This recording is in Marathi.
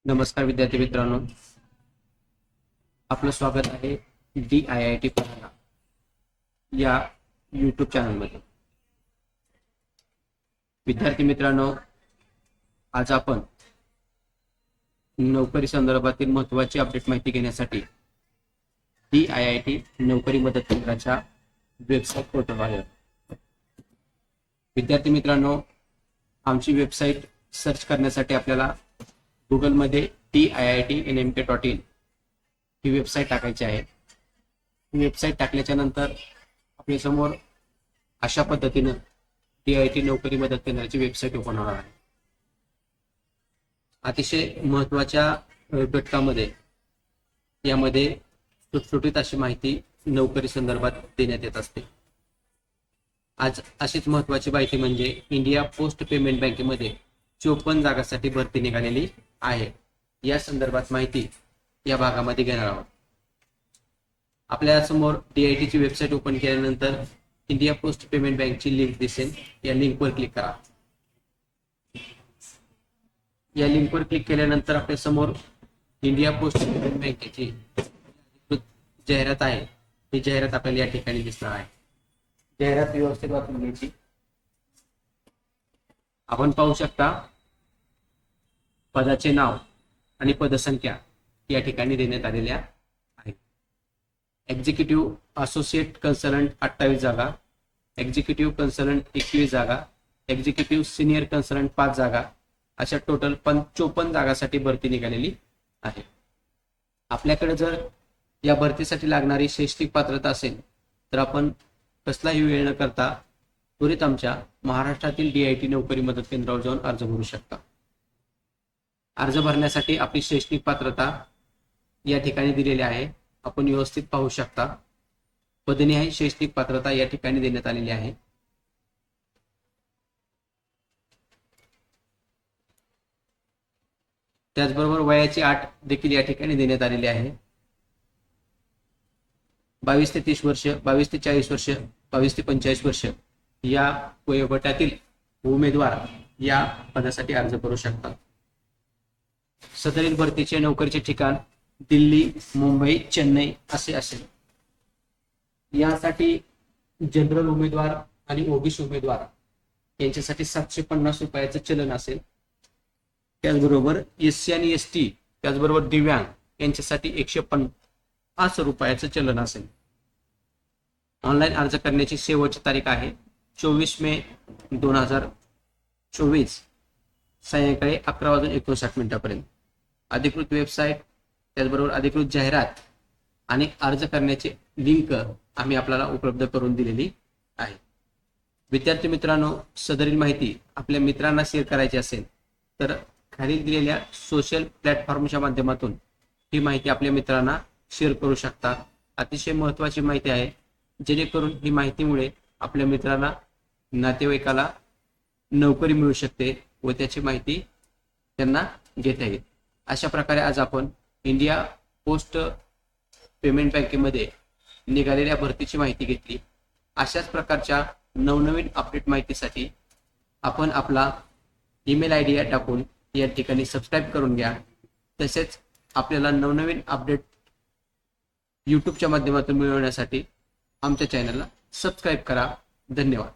नमस्कार विद्यार्थी मित्रांनो, आपलं स्वागत आहे DIIT परांडा या यूट्यूब चॅनलमध्ये। विद्यार्थी मित्रांनो, आज आपण नोकरी संदर्भातील महत्त्वाची अपडेट माहिती घेण्यासाठी DIIT नोकरी मदत केंद्राच्या वेबसाईट पोर्टलवर आलो। विद्यार्थी मित्रांनो, आमची वेबसाईट सर्च करण्यासाठी आपल्याला गुगल मध्ये DIITNMT.in ही वेबसाईट टाकायची आहे। ही वेबसाईट टाकल्याच्या नंतर आपल्या समोर अशा पद्धतीने DIIT नोकरी मदत केंद्राची वेबसाईट ओपन होणार आहे। अतिशय महत्त्वाच्या घटकामध्ये यामध्ये सुटसुटीत अशी माहिती नोकरी संदर्भात देण्यात येत असते। आज अशीच महत्त्वाची माहिती म्हणजे इंडिया पोस्ट पेमेंट बँकेमध्ये 54 जागांसाठी भरती निघालेली आहे। या संदर्भात माहिती या भागामध्ये घेणार आहोत। आपल्या समोर DIIT ची वेबसाईट ओपन केल्यानंतर इंडिया पोस्ट पेमेंट बँकची लिंक दिसेल, या लिंकवर क्लिक करा। या लिंकवर क्लिक केल्यानंतर आपल्या समोर इंडिया पोस्ट पेमेंट बँकेची जाहिरात आहे, ही जाहिरात आपल्याला या ठिकाणी दिसणार आहे। जाहिरात व्यवस्थित वाचून घ्यायची। आपण पाहू शकता पदाचे नाव आणि पदसंख्या या ठिकाणी देण्यात आलेल्या आहेत। एक्झिक्युटिव्ह असोसिएट कन्सल्टंट 28 जागा, एक्झिक्युटिव्ह कन्सल्टंट 21 जागा, एक्झिक्युटिव्ह सिनियर कन्सल्टंट 5 जागा, अशा टोटल 54 जागांसाठी भरती निघालेली आहे। आपल्याकडे जर या भरतीसाठी लागणारी शैक्षणिक पात्रता असेल तर आपण कसलाही वेळ न करता त्वरित आमच्या महाराष्ट्रातील DIIT नोकरी मदत केंद्रावर जाऊन अर्ज भरू शकता। अर्ज भरण्यासाठी आपली शैक्षणिक पात्रता या ठिकाणी दिलेली आहे, आपण व्यवस्थित पाहू शकता। पदनिहाय शैक्षणिक पात्रता या ठिकाणी देण्यात आलेली आहे। त्याचबरोबर वयाची अट देखील या ठिकाणी देण्यात आलेली आहे। 22 ते 30 वर्ष, 22 ते 40 वर्ष, 22 ते 45 वर्ष या वयोगटातील उमेदवार या पदासाठी अर्ज करू शकतात। सदरील भरतीचे नोकरीचे ठिकाण दिल्ली, मुंबई, चेन्नई असे असेल। यासाठी जनरल उमेदवार आणि OBC उमेदवार यांच्यासाठी 750 रुपयाचं चलन असेल। त्याचबरोबर SC आणि ST त्याचबरोबर दिव्यांग यांच्यासाठी 150 रुपयाचं चलन असेल। ऑनलाईन अर्ज करण्याची शेवटची तारीख आहे 24 मे 2024 सायंकाळी 11:59 पर्यंत। अधिकृत वेबसाईट त्याचबरोबर अधिकृत जाहिरात आणि अर्ज करण्याची लिंक आम्ही आपल्याला उपलब्ध करून दिलेली आहे। विद्यार्थी मित्रांनो, सदरील माहिती आपल्या मित्रांना शेअर करायची असेल तर खाली दिलेल्या सोशल प्लॅटफॉर्मच्या माध्यमातून ही माहिती आपल्या मित्रांना शेअर करू शकता। अतिशय महत्त्वाची माहिती आहे, जेणेकरून ही माहितीमुळे आपल्या मित्रांना, नातेवाईकाला नोकरी मिळू शकते व त्याची माहिती त्यांना घेता येईल। अशा प्रकारे आज आपण इंडिया पोस्ट पेमेंट बँकेमध्ये निघालेल्या भरतीची माहिती घेतली। अशाच प्रकारच्या नवनवीन अपडेट माहितीसाठी आपण आपला ईमेल ID टाकून या ठिकाणी सबस्क्राईब करून घ्या। तसेच आपल्याला नवनवीन अपडेट यूट्यूबच्या माध्यमातून मिळवण्यासाठी आमच्या चॅनलला सबस्क्राईब करा। धन्यवाद।